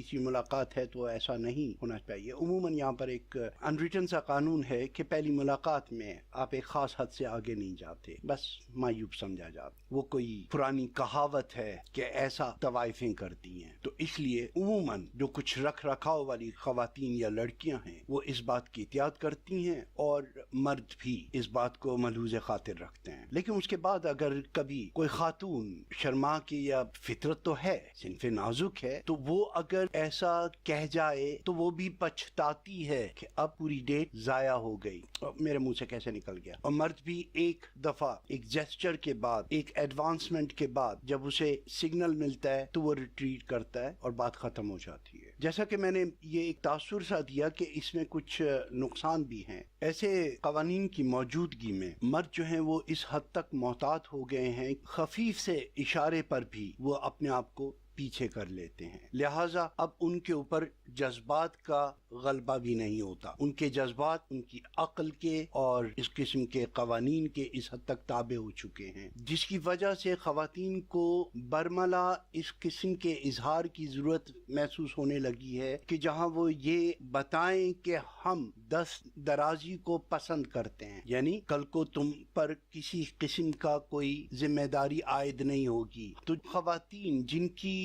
تیسری ملاقات ہے تو ایسا نہیں ہونا چاہیے. عموماً یہاں پر ایک انریٹن سا قانون ہے کہ پہلی ملاقات میں آپ ایک خاص حد سے آگے نہیں جاتے, بس معیوب سمجھا جاتا. وہ کوئی پرانی کہاوت ہے کہ ایسا طوائفیں کرتی ہیں. تو اس لیے عموماً جو کچھ رکھ رکھاؤ والی خواتین یا لڑکیاں ہیں وہ اس بات کی احتیاط کرتی ہیں, اور مرد بھی اس بات کو ملحوظ خاطر رکھتے ہیں. لیکن اس کے بعد اگر کبھی کوئی خاتون شرما کی, یا فطرت تو ہے, صنف نازک ہے, تو وہ اگر ایسا کہہ جائے تو وہ بھی پچھتاتی ہے کہ اب پوری ڈیٹ ضائع ہو گئی, میرے منہ سے کیسے نکل گیا. اور مرد بھی ایک دفعہ ایک جیسچر کے بعد, ایک ایڈوانسمنٹ کے بعد, جب اسے سگنل ملتا ہے تو وہ ریٹریٹ کرتا ہے اور بات ختم ہو جاتی ہے. جیسا کہ میں نے یہ ایک تاثر سا دیا کہ اس میں کچھ نقصان بھی ہیں. ایسے قوانین کی موجودگی میں مرد جو ہیں وہ اس حد تک محتاط ہو گئے ہیں, خفیف سے اشارے پر بھی وہ اپنے آپ کو پیچھے کر لیتے ہیں. لہٰذا اب ان کے اوپر جذبات کا غلبہ بھی نہیں ہوتا. ان کے جذبات ان کی عقل کے اور اس قسم کے قوانین کے اس حد تک تابع ہو چکے ہیں, جس کی وجہ سے خواتین کو برملا اس قسم کے اظہار کی ضرورت محسوس ہونے لگی ہے کہ جہاں وہ یہ بتائیں کہ ہم دست درازی کو پسند کرتے ہیں, یعنی کل کو تم پر کسی قسم کا کوئی ذمہ داری عائد نہیں ہوگی. تو خواتین جن کی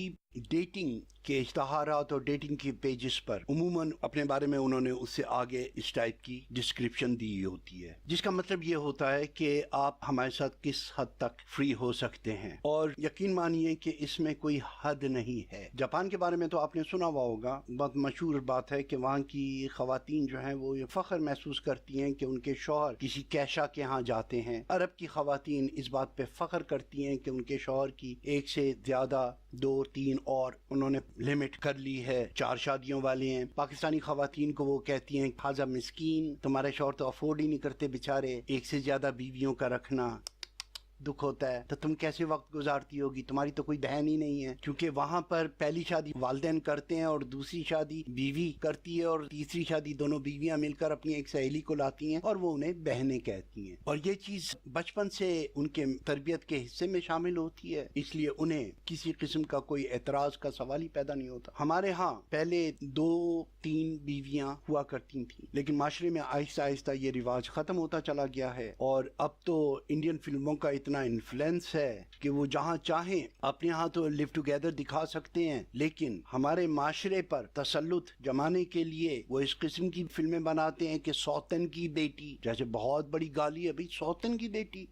ڈیٹنگ کے اشتہارات اور ڈیٹنگ کی پیجز پر عموماً اپنے بارے میں انہوں نے اس سے آگے اس ٹائپ کی ڈسکرپشن دی ہوتی ہے, جس کا مطلب یہ ہوتا ہے کہ آپ ہمارے ساتھ کس حد تک فری ہو سکتے ہیں, اور یقین مانیے کہ اس میں کوئی حد نہیں ہے. جاپان کے بارے میں تو آپ نے سنا ہوا ہوگا, بہت مشہور بات ہے کہ وہاں کی خواتین جو ہیں وہ یہ فخر محسوس کرتی ہیں کہ ان کے شوہر کسی کیشا کے ہاں جاتے ہیں. عرب کی خواتین اس بات پہ فخر کرتی ہیں کہ ان کے شوہر کی ایک سے زیادہ 2-3 اور انہوں نے لمٹ کر لی ہے, 4 شادیوں والے ہیں. پاکستانی خواتین کو وہ کہتی ہیں خاصا مسکین, تمہارے شوہر تو افورڈ ہی نہیں کرتے بیچارے ایک سے زیادہ بیویوں کا رکھنا. دکھ ہوتا ہے تو تم کیسے وقت گزارتی ہوگی, تمہاری تو کوئی بہن ہی نہیں ہے. کیونکہ وہاں پر پہلی شادی والدین کرتے ہیں اور دوسری شادی بیوی کرتی ہے, اور تیسری شادی دونوں بیویاں مل کر اپنی ایک سہیلی کو لاتی ہیں اور وہ انہیں بہنیں کہتی ہیں. اور یہ چیز بچپن سے ان کے تربیت کے حصے میں شامل ہوتی ہے, اس لیے انہیں کسی قسم کا کوئی اعتراض کا سوال ہی پیدا نہیں ہوتا. ہمارے ہاں پہلے 2-3 بیویاں ہوا کرتی تھیں, لیکن معاشرے میں آہستہ آہستہ یہ رواج ختم ہوتا چلا گیا ہے, اور اب تو انڈین فلموں کا اتنا انفلوئنس ہے کہ وہ جہاں چاہیں اپنے ہاں تو لیو ٹوگیدر دکھا سکتے ہیں, لیکن ہمارے معاشرے پر تسلط جمانے کے لیے وہ اس قسم کی فلمیں بناتے ہیں کہ سوتن کی بیٹی, جیسے بہت بڑی گالی ہے بھئی سوتن کی بیٹی,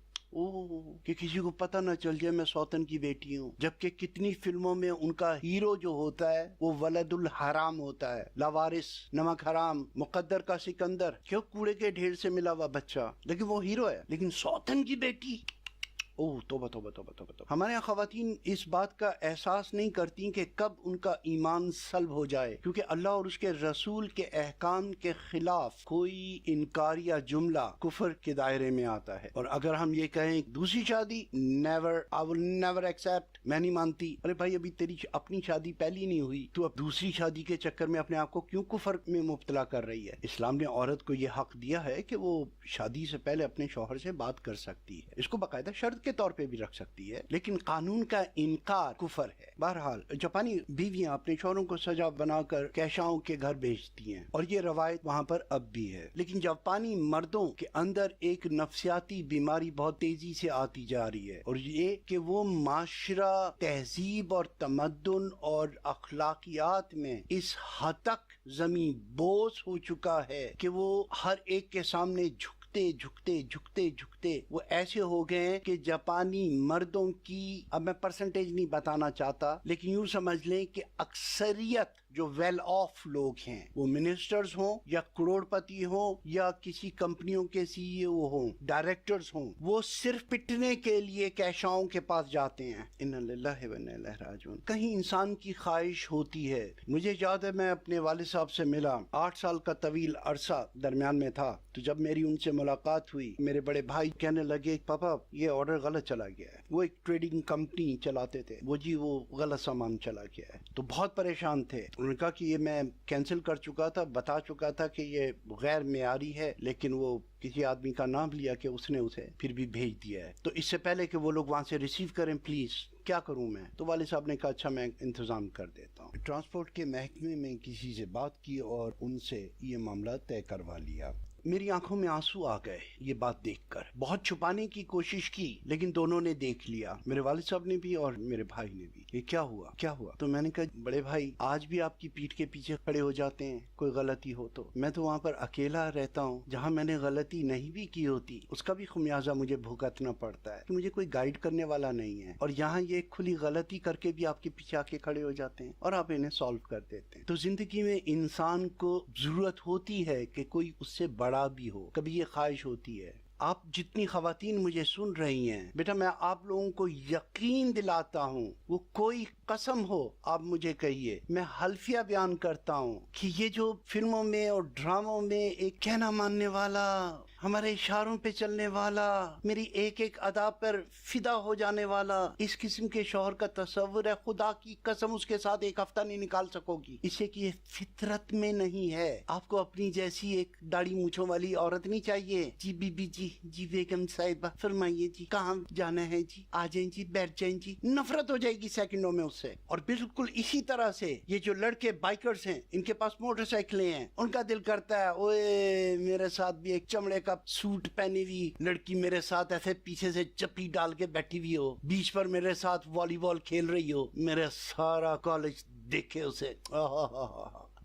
کہ کسی کو پتہ نہ چل جائے میں سوتن کی بیٹی ہوں. جبکہ کتنی فلموں میں ان کا ہیرو جو ہوتا ہے وہ ولد الحرام ہوتا ہے, لاوارث, نمک حرام, مقدر کا سکندر, کیوں کوڑے کے ڈھیر سے ملا ہوا بچہ, لیکن وہ ہیرو ہے. لیکن سوتن کی بیٹی, توبہ توبہ توبہ توبہ. ہمارے یہاں خواتین اس بات کا احساس نہیں کرتی کہ کب ان کا ایمان سلب ہو جائے, کیونکہ اللہ اور اس کے رسول کے احکام کے خلاف کوئی انکار یا جملہ کفر کے دائرے میں آتا ہے. اور اگر ہم یہ کہیں دوسری شادی never, I will never accept, میں نہیں مانتی. ارے بھائی ابھی تیری اپنی شادی پہلی نہیں ہوئی, تو اب دوسری شادی کے چکر میں اپنے آپ کو کیوں کفر میں مبتلا کر رہی ہے؟ اسلام نے عورت کو یہ حق دیا ہے کہ وہ شادی سے پہلے اپنے شوہر سے بات کر سکتی ہے, اس کو باقاعدہ شرط کے طور پہ بھی رکھ سکتی ہے, لیکن قانون کا انکار کفر ہے. بہرحال جاپانی بیویاں اپنے شوہروں کو سجا بنا کر کیشاؤں کے گھر بھیجتی ہیں, اور یہ روایت وہاں پر اب بھی ہے. لیکن جاپانی مردوں کے اندر ایک نفسیاتی بیماری بہت تیزی سے آتی جا رہی ہے, اور یہ کہ وہ معاشرہ تہذیب اور تمدن اور اخلاقیات میں اس حد تک زمین بوس ہو چکا ہے کہ وہ ہر ایک کے سامنے جھکتے وہ ایسے ہو گئے ہیں کہ جاپانی مردوں کی, اب میں پرسنٹیج نہیں بتانا چاہتا, لیکن یوں سمجھ لیں کہ اکثریت جو ویل آف لوگ ہیں, وہ منسٹرز ہوں یا کروڑ پتی ہوں یا کسی کمپنیوں کے سی ای او ہوں, ڈائریکٹرز ہوں, وہ صرف پٹنے کے لیے کیشاؤں کے پاس جاتے ہیں. انا للہ و انا الیہ راجعون. کہیں انسان کی خواہش ہوتی ہے. مجھے یاد ہے میں اپنے والد صاحب سے ملا, 8 سال کا طویل عرصہ درمیان میں تھا, تو جب میری ان سے ملاقات ہوئی, میرے بڑے بھائی کہنے لگے پاپا یہ آرڈر غلط چلا گیا ہے. وہ ایک ٹریڈنگ کمپنی چلاتے تھے, وہ غلط سامان چلا گیا ہے. تو بہت پریشان تھے. انہوں نے کہا کہ یہ میں کینسل کر چکا تھا, بتا چکا تھا کہ یہ غیر معیاری ہے, لیکن وہ کسی آدمی کا نام لیا کہ اس نے اسے پھر بھی بھیج دیا ہے, تو اس سے پہلے کہ وہ لوگ وہاں سے ریسیو کریں پلیز کیا کروں میں؟ تو والد صاحب نے کہا اچھا میں انتظام کر دیتا ہوں. ٹرانسپورٹ کے محکمے میں کسی سے بات کی اور ان سے یہ معاملہ طے کروا لیا. میری آنکھوں میں آنسو آ گئے یہ بات دیکھ کر. بہت چھپانے کی کوشش کی لیکن دونوں نے دیکھ لیا, میرے والد صاحب نے بھی اور میرے بھائی نے بھی. یہ کیا ہوا کیا ہوا؟ تو میں نے کہا بڑے بھائی آج بھی آپ کی پیٹھ کے پیچھے کھڑے ہو جاتے ہیں کوئی غلطی ہو تو. میں تو وہاں پر اکیلا رہتا ہوں, جہاں میں نے غلطی نہیں بھی کی ہوتی اس کا بھی خمیازہ مجھے بھگتنا پڑتا ہے کہ مجھے کوئی گائیڈ کرنے والا نہیں ہے, اور یہاں یہ کھلی غلطی کر کے بھی آپ کے پیچھے آ کے کھڑے ہو جاتے ہیں اور آپ انہیں سالو کر دیتے ہیں. تو زندگی میں انسان کو ضرورت ہوتی ہے کہ کوئی اس سے بڑا بھی ہو, کبھی یہ خواہش ہوتی ہے. آپ جتنی خواتین مجھے سن رہی ہیں بیٹا, میں آپ لوگوں کو یقین دلاتا ہوں, وہ کوئی قسم ہو آپ مجھے کہیے, میں حلفیہ بیان کرتا ہوں کہ یہ جو فلموں میں اور ڈراموں میں ایک کہنا ماننے والا, ہمارے اشاروں پہ چلنے والا, میری ایک ایک ادا پر فدا ہو جانے والا اس قسم کے شوہر کا تصور ہے, خدا کی قسم اس کے ساتھ ایک ہفتہ نہیں نکال سکو گی, اسے کہ یہ فطرت میں نہیں ہے. آپ کو اپنی جیسی ایک داڑھی مونچھوں والی عورت نہیں چاہیے. جی بی بی جی بیگم صاحبہ فرمائیے جی کہاں جانا ہے جی, آ جائیں جی بیٹھ جائیں جی. نفرت ہو جائے گی سیکنڈوں میں اس سے. اور بالکل اسی طرح سے یہ جو لڑکے بائکرز ہیں, ان کے پاس موٹر سائیکلیں ہیں, ان کا دل کرتا ہے اوے میرے ساتھ بھی ایک چمڑے کا سوٹ پہنی ہوئی لڑکی میرے ساتھ ایسے پیچھے سے چپی ڈال کے بیٹھی ہوئی ہو, بیچ پر میرے ساتھ والی بال کھیل رہی ہو, میرا سارا کالج دیکھے اسے,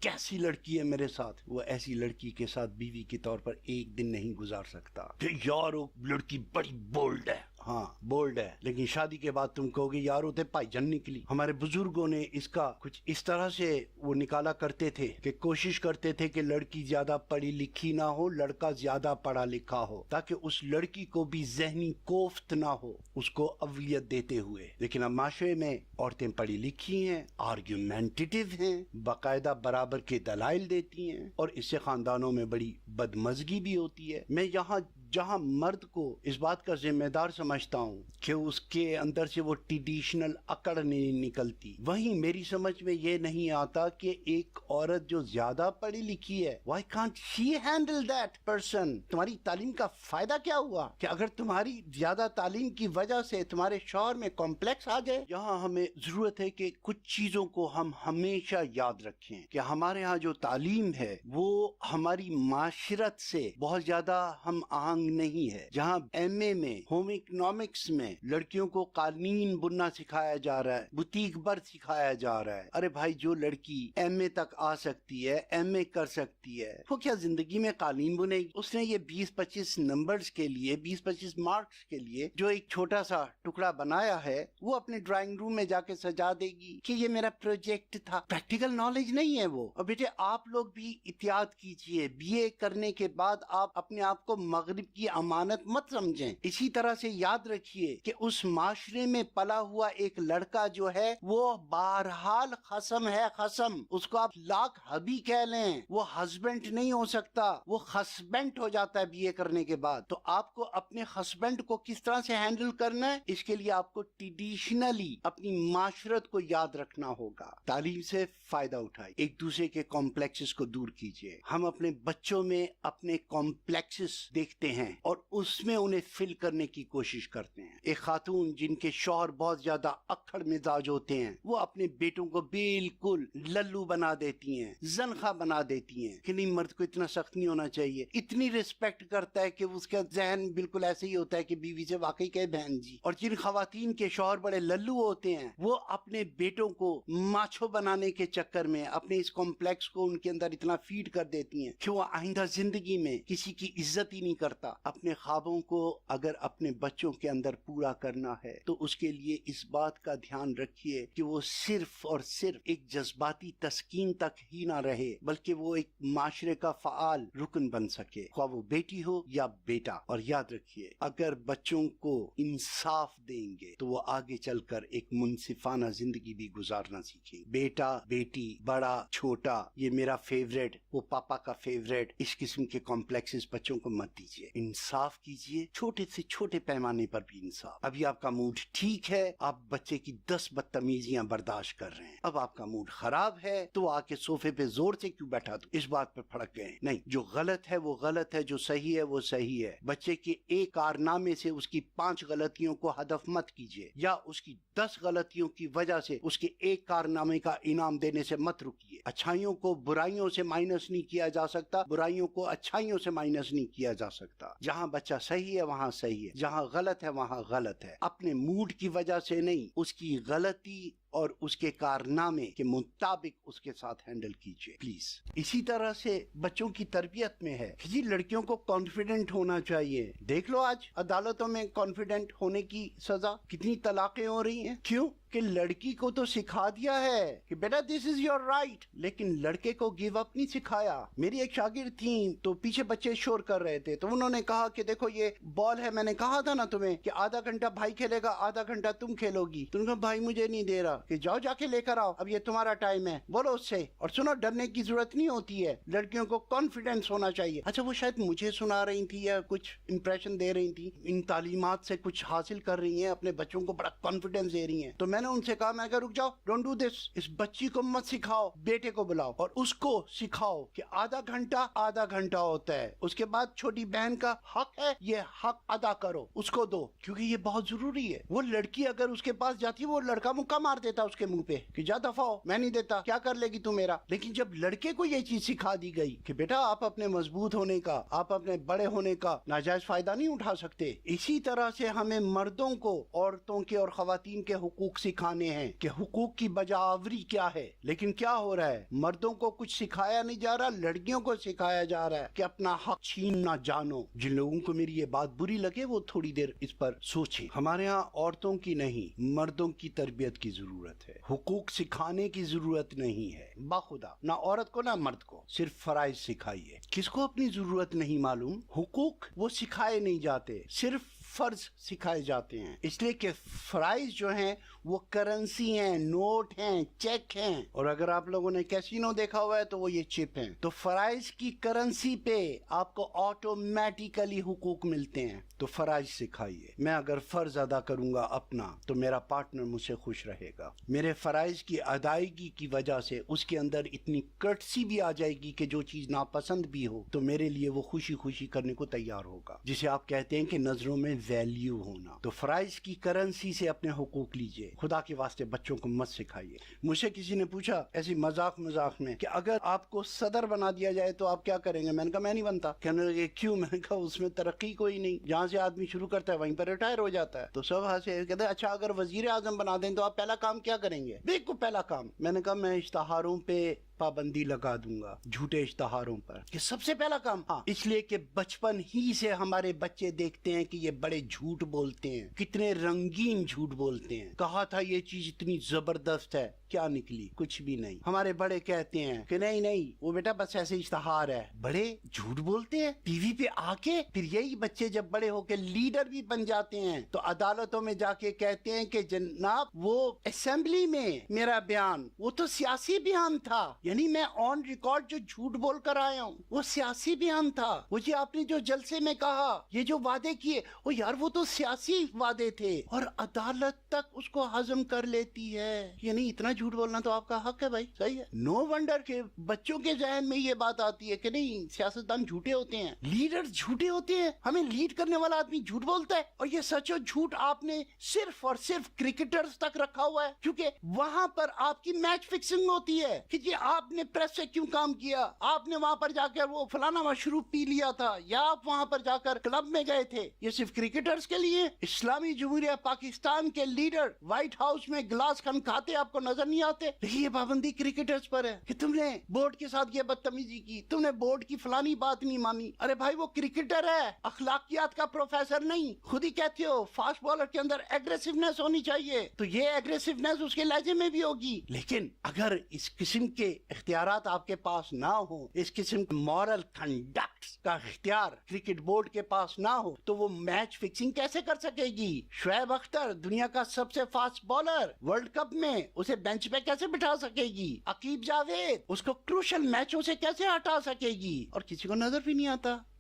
کیسی لڑکی ہے میرے ساتھ. وہ ایسی لڑکی کے ساتھ بیوی کے طور پر ایک دن نہیں گزار سکتا کہ یار وہ لڑکی بڑی بولڈ ہے. ہاں بولڈ ہے, لیکن شادی کے بعد تم کہو گے یار وہ تے پائی جن نکلی. ہمارے بزرگوں نے اس کا کچھ اس طرح سے وہ نکالا کرتے تھے کہ کوشش کرتے تھے کہ لڑکی زیادہ پڑھی لکھی نہ ہو, لڑکا زیادہ پڑھا لکھا ہو, تاکہ اس لڑکی کو بھی ذہنی کوفت نہ ہو اس کو اولت دیتے ہوئے. لیکن اب معاشرے میں عورتیں پڑھی لکھی ہیں, آرگیومنٹیٹیو ہیں, باقاعدہ برابر کے دلائل دیتی ہیں, اور اس سے خاندانوں میں بڑی بدمزگی بھی ہوتی ہے. میں یہاں جہاں مرد کو اس بات کا ذمہ دار سمجھتا ہوں کہ اس کے اندر سے وہ ٹریڈیشنل اکڑ نہیں نکلتی, وہیں میری سمجھ میں یہ نہیں آتا کہ ایک عورت جو زیادہ پڑھی لکھی ہے, why can't she handle that person? تمہاری تعلیم کا فائدہ کیا ہوا کہ اگر تمہاری زیادہ تعلیم کی وجہ سے تمہارے شوہر میں کمپلیکس آ جائے؟ یہاں ہمیں ضرورت ہے کہ کچھ چیزوں کو ہم ہمیشہ یاد رکھیں کہ ہمارے ہاں جو تعلیم ہے وہ ہماری معاشرت سے بہت زیادہ ہم آہنگ نہیں ہے. جہاں ایم اے میں ہوم اکنامکس میں لڑکیوں کو قالین بننا سکھایا جا رہا ہے, بوتیک بر سکھایا جا رہا ہے. ارے بھائی جو لڑکی ایم اے تک آ سکتی ہے, ایم اے کر سکتی ہے, وہ کیا زندگی میں قالین بنے گی؟ اس نے یہ 20-25 نمبرز کے لیے, 20-25 مارکس کے لیے جو ایک چھوٹا سا ٹکڑا بنایا ہے وہ اپنے ڈرائنگ روم میں جا کے سجا دے گی کہ یہ میرا پروجیکٹ تھا. پریکٹیکل نالج نہیں ہے وہ. اور بیٹے آپ لوگ بھی احتیاط کیجئے, بی اے کرنے کے بعد آپ اپنے آپ کو مغرب کی امانت مت سمجھیں. اسی طرح سے یاد رکھیے کہ اس معاشرے میں پلا ہوا ایک لڑکا جو ہے وہ بہرحال خصم ہے, خصم. اس کو آپ لاکھ حبی کہہ لیں, وہ ہسبینڈ نہیں ہو سکتا, وہ ہسبینڈ ہو جاتا ہے بی اے کرنے کے بعد. تو آپ کو اپنے ہسبینڈ کو کس طرح سے ہینڈل کرنا ہے, اس کے لیے آپ کو ٹریڈیشنلی اپنی معاشرت کو یاد رکھنا ہوگا. تعلیم سے فائدہ اٹھائے, ایک دوسرے کے کمپلیکسز کو دور کیجیے. ہم اپنے بچوں میں اپنے کمپلیکسز دیکھتے ہیں اور اس میں انہیں فل کرنے کی کوشش کرتے ہیں. ایک خاتون جن کے شوہر بہت زیادہ اکڑ مزاج ہوتے ہیں, وہ اپنے بیٹوں کو بالکل للو بنا دیتی ہیں, زنخا بنا دیتی ہیں کہ نہیں مرد کو اتنا سخت نہیں ہونا چاہیے. اتنی ریسپیکٹ کرتا ہے کہ اس کا ذہن بالکل ایسے ہی ہوتا ہے کہ بیوی سے واقعی کہے بہن جی. اور جن خواتین کے شوہر بڑے للو ہوتے ہیں, وہ اپنے بیٹوں کو ماچھو بنانے کے چکر میں اپنے اس کمپلیکس کو ان کے اندر اتنا فیڈ کر دیتی ہیں کہ وہ آئندہ زندگی میں کسی کی عزت ہی نہیں کرتا. اپنے خوابوں کو اگر اپنے بچوں کے اندر پورا کرنا ہے تو اس کے لیے اس بات کا دھیان رکھیے کہ وہ صرف اور صرف ایک جذباتی تسکین تک ہی نہ رہے, بلکہ وہ ایک معاشرے کا فعال رکن بن سکے, خواہ وہ بیٹی ہو یا بیٹا. اور یاد رکھیے اگر بچوں کو انصاف دیں گے تو وہ آگے چل کر ایک منصفانہ زندگی بھی گزارنا سیکھیں. بیٹا بیٹی, بڑا چھوٹا, یہ میرا فیوریٹ, وہ پاپا کا فیوریٹ, اس قسم کے کمپلیکسز بچوں کو مت دیجیے. انصاف کیجئے، چھوٹے سے چھوٹے پیمانے پر بھی انصاف۔ ابھی آپ کا موڈ ٹھیک ہے، آپ بچے کی 10 بدتمیزیاں برداشت کر رہے ہیں، اب آپ کا موڈ خراب ہے تو آ کے صوفے پہ زور سے کیوں بیٹھا دو، اس بات پہ پھڑک گئے۔ نہیں، جو غلط ہے وہ غلط ہے، جو صحیح ہے وہ صحیح ہے۔ بچے کے ایک کارنامے سے اس کی 5 غلطیوں کو ہدف مت کیجئے، یا اس کی 10 غلطیوں کی وجہ سے اس کے ایک کارنامے کا انعام دینے سے مت رکیے۔ اچھائیوں کو برائیوں سے مائنس نہیں کیا جا سکتا، برائیوں کو اچھائیوں سے مائنس نہیں کیا جا سکتا۔ جہاں بچہ صحیح ہے وہاں صحیح ہے، جہاں غلط ہے وہاں غلط ہے۔ اپنے موڈ کی وجہ سے نہیں، اس کی غلطی اور اس کے کارنامے کے مطابق اس کے ساتھ ہینڈل کیجئے پلیز۔ اسی طرح سے بچوں کی تربیت میں ہے کہ جی لڑکیوں کو کانفیڈنٹ ہونا چاہیے۔ دیکھ لو آج عدالتوں میں کانفیڈنٹ ہونے کی سزا، کتنی طلاقیں ہو رہی ہیں، کیوں کہ لڑکی کو تو سکھا دیا ہے کہ بیٹا دس از یور رائٹ، لیکن لڑکے کو گیو اپ نہیں سکھایا۔ میری ایک شاگرد تھیں تو پیچھے بچے شور کر رہے تھے، تو انہوں نے کہا کہ دیکھو یہ بال ہے، میں نے کہا تھا نا تمہیں کہ آدھا گھنٹہ بھائی کھیلے گا، آدھا گھنٹہ تم کھیلو گی۔ تو انہوں نے کہا بھائی مجھے نہیں دے رہا، کہ جاؤ جا کے لے کر آؤ، اب یہ تمہارا ٹائم ہے، بولو اس سے۔ اور سنو، ڈرنے کی ضرورت نہیں ہوتی ہے، لڑکیوں کو کانفیڈنس ہونا چاہیے۔ اچھا وہ شاید مجھے سنا رہی تھی یا کچھ امپریشن دے رہی تھی، ان تعلیمات سے کچھ حاصل کر رہی ہیں، اپنے بچوں کو بڑا کانفیڈنس دے رہی ہیں۔ تو میں نے ان سے کہا، میں رک جاؤ، ڈونٹ ڈو دس، اس بچی کو مت سکھاؤ، بیٹے کو بلاؤ اور اس کو سکھاؤ کہ آدھا گھنٹہ ہوتا ہے، اس کے بعد چھوٹی بہن کا حق ہے، یہ حق ادا کرو، اس کو دو، کیونکہ یہ بہت ضروری ہے۔ وہ لڑکی اگر اس کے پاس جاتی ہے، وہ لڑکا مکہ مار دیتا اس کے منہ پہ کہ جا دفع ہو، میں نہیں دیتا، کیا کر لے گی تو میرا۔ لیکن جب لڑکے کو یہ چیز سکھا دی گئی کہ بیٹا آپ اپنے مضبوط ہونے کا، آپ اپنے بڑے ہونے کا ناجائز فائدہ نہیں اٹھا سکتے۔ اسی طرح سے ہمیں مردوں کو عورتوں کے اور خواتین کے حقوق سکھانے ہیں کہ حقوق کی بجاوری کیا ہے۔ لیکن کیا ہو رہا ہے، مردوں کو کچھ سکھایا نہیں جا رہا، لڑکیوں کو سکھایا جا رہا ہے کہ اپنا حق چھین نہ جانو۔ جن لوگوں کو میری یہ بات بری لگے وہ تھوڑی دیر اس پر سوچیں۔ ہمارے ہاں عورتوں کی نہیں، مردوں کی تربیت کی ضرورت ہے، حقوق سکھانے کی ضرورت نہیں ہے باخدا، نہ عورت کو نہ مرد کو، صرف فرائض سکھائیے۔ کس کو اپنی ضرورت نہیں معلوم، حقوق وہ سکھائے نہیں جاتے، صرف فرض سکھائے جاتے ہیں، اس لیے کہ فرائض جو ہیں وہ کرنسی ہیں، نوٹ ہیں، چیک ہیں، اور اگر آپ لوگوں نے کیسینو دیکھا ہوا ہے تو وہ یہ چپ ہیں۔ تو فرائض کی کرنسی پہ آپ کو آٹومیٹیکلی حقوق ملتے ہیں، تو فرائض سکھائیے۔ میں اگر فرض ادا کروں گا اپنا تو میرا پارٹنر مجھ سے خوش رہے گا، میرے فرائض کی ادائیگی کی وجہ سے اس کے اندر اتنی کٹسی بھی آ جائے گی کہ جو چیز ناپسند بھی ہو تو میرے لیے وہ خوشی خوشی کرنے کو تیار ہوگا، جسے آپ کہتے ہیں کہ نظروں میں ویلیو ہونا۔ تو فرائض کی کرنسی سے اپنے حقوق لیجئے، خدا کے واسطے بچوں کو مت سکھائیے۔ مجھ سے کسی نے پوچھا ایسی مذاق میں کہ اگر آپ کو صدر بنا دیا جائے تو آپ کیا کریں گے؟ میں نے کہا میں نہیں بنتا۔ کہنے لگے کیوں؟ میں نے کہا اس میں ترقی کوئی نہیں، جہاں سے آدمی شروع کرتا ہے وہیں پر ریٹائر ہو جاتا ہے۔ تو سب ہنسے، کہتے ہیں اچھا اگر وزیر اعظم بنا دیں تو آپ پہلا کام کیا کریں گے؟ بالکل پہلا کام، میں نے کہا میں اشتہاروں پہ پابندی لگا دوں گا، جھوٹے اشتہاروں پر، کہ سب سے پہلا کام۔ ہاں، اس لیے کہ بچپن ہی سے ہمارے بچے دیکھتے ہیں کہ یہ بڑے جھوٹ بولتے ہیں، کتنے رنگین جھوٹ بولتے ہیں۔ کہا تھا یہ چیز اتنی زبردست ہے، کیا نکلی؟ کچھ بھی نہیں۔ ہمارے بڑے کہتے ہیں کہ نہیں وہ بیٹا بس ایسے اشتہار ہے۔ بڑے جھوٹ بولتے ہیں ٹی وی پہ آ کے، پھر یہی بچے جب بڑے ہو کے لیڈر بھی بن جاتے ہیں تو عدالتوں میں جا کے کہتے ہیں کہ جناب وہ اسمبلی میں میرا بیان وہ تو سیاسی بیان تھا، یعنی میں آن ریکارڈ جو جھوٹ بول کر آیا ہوں وہ سیاسی بیان تھا، وہ جی آپ نے جو جلسے میں کہا، یہ جو وعدے کیے، وہ یار وہ تو سیاسی وعدے تھے، اور عدالت تک اس کو ہضم کر لیتی ہے۔ یعنی اتنا جھوٹ بولنا تو آپ کا حق ہے بھائی، صحیح ہے۔ نو ونڈر کہ بچوں کے ذہن میں یہ بات آتی ہے کہ نہیں سیاستدان جھوٹے ہوتے ہیں، لیڈر جھوٹے ہوتے ہیں، ہمیں لیڈ کرنے والا آدمی جھوٹ بولتا ہے۔ اور یہ سچ اور جھوٹ آپ نے صرف اور صرف کرکٹرز تک رکھا ہوا ہے، کیونکہ وہاں پر آپ کی میچ فکسنگ ہوتی ہے کہ جی آپ نے پریس سے کیوں کام کیا، آپ نے وہاں پر جا کر وہ فلانا مشروب پی لیا تھا، یا آپ وہاں پر جا کر کلب میں گئے تھے۔ یہ صرف کرکٹرز کے لیے؟ اسلامی جمہوریہ پاکستان کے لیڈر وائٹ ہاؤس میں گلاس کھاتے آپ کو نظر نہیں آتے؟ لیکن یہ پابندی کرکٹرز پر ہے کہ تم نے بورڈ کے ساتھ یہ بدتمیزی کی، تم نے بورڈ کی فلانی بات نہیں مانی۔ ارے بھائی وہ کرکٹر ہے، اخلاقیات کا پروفیسر نہیں۔ خود ہی کہتے ہو فاسٹ بالر کے اندر ایگریسونیس ہونی چاہیے، تو یہ ایگریسونیس اس کے لہجے میں بھی ہوگی۔ لیکن اگر اس قسم کے اختیارات آپ کے پاس نہ ہو، اس قسم کے مورل کنڈکٹ کا اختیار کرکٹ بورڈ کے پاس نہ ہو، تو وہ میچ فکسنگ کیسے کر سکے گی؟ شعیب اختر دنیا کا سب سے فاسٹ بالر، ورلڈ کپ میں اسے بینچ پہ کیسے بٹھا سکے گی؟ عقیب جاوید اس کو کروشل میچوں سے کیسے ہٹا سکے گی؟ اور کسی کو نظر بھی نہیں آتا۔